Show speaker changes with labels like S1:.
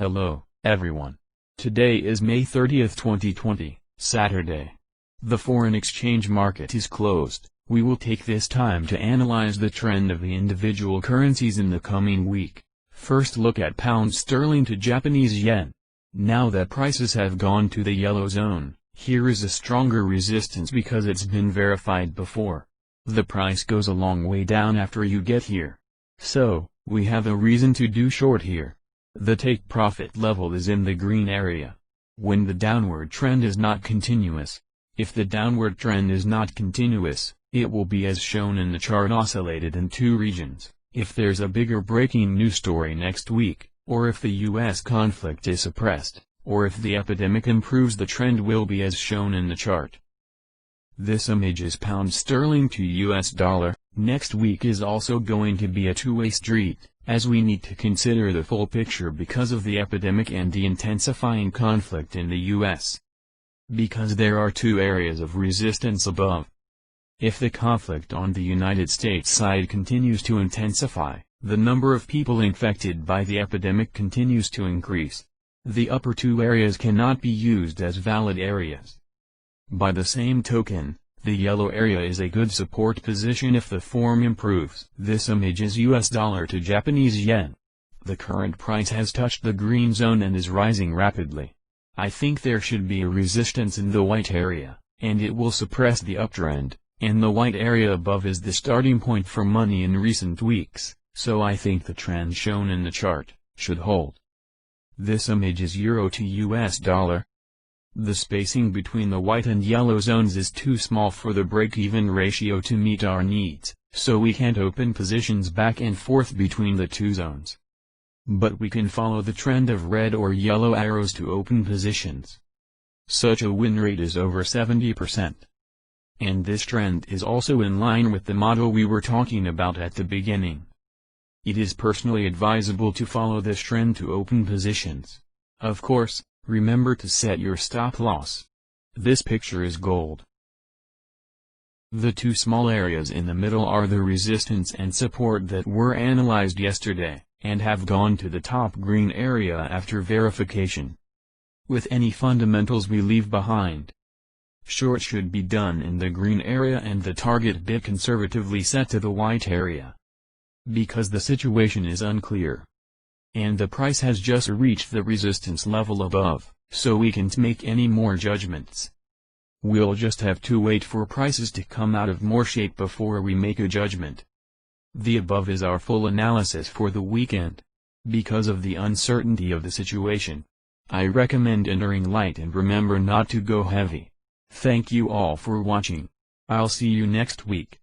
S1: Hello, everyone. Today is May 30th, 2020, Saturday. The foreign exchange market is closed. We will take this time to analyze the trend of the individual currencies in the coming week. First, look at pound sterling to Japanese yen. Now that prices have gone to the yellow zone, here is a stronger resistance because it's been verified before. The price goes a long way down after you get here. So, we have a reason to do short here. The take profit level is in the green area. When the downward trend is not continuous. If the downward trend is not continuous, it will be as shown in the chart oscillated in two regions. If there's a bigger breaking news story next week, or if the US conflict is suppressed, or if the epidemic improves, the trend will be as shown in the chart. This image is pound sterling to US dollar. Next week is also going to be a two-way street, as we need to consider the full picture because of the epidemic and the intensifying conflict in the US. Because there are two areas of resistance above. If the conflict on the United States side continues to intensify, the number of people infected by the epidemic continues to increase. The upper two areas cannot be used as valid areas. By the same token, the yellow area is a good support position if the form improves. This image is US dollar to Japanese yen. The current price has touched the green zone and is rising rapidly. I think there should be a resistance in the white area, and it will suppress the uptrend, and the white area above is the starting point for money in recent weeks, so I think the trend shown in the chart should hold. This image is euro to US dollar. The spacing between the white and yellow zones is too small for the break-even ratio to meet our needs, so we can't open positions back and forth between the two zones. But we can follow the trend of red or yellow arrows to open positions. Such a win rate is over 70%. And this trend is also in line with the model we were talking about at the beginning. It is personally advisable to follow this trend to open positions. Of course, remember to set your stop loss. This picture is gold. The two small areas in the middle are the resistance and support that were analyzed yesterday, and have gone to the top green area after verification. With any fundamentals we leave behind. Short should be done in the green area and the target bid conservatively set to the white area. Because the situation is unclear. And the price has just reached the resistance level above, so we can't make any more judgments. We'll just have to wait for prices to come out of more shape before we make a judgment. The above is our full analysis for the weekend. Because of the uncertainty of the situation, I recommend entering light and remember not to go heavy. Thank you all for watching. I'll see you next week.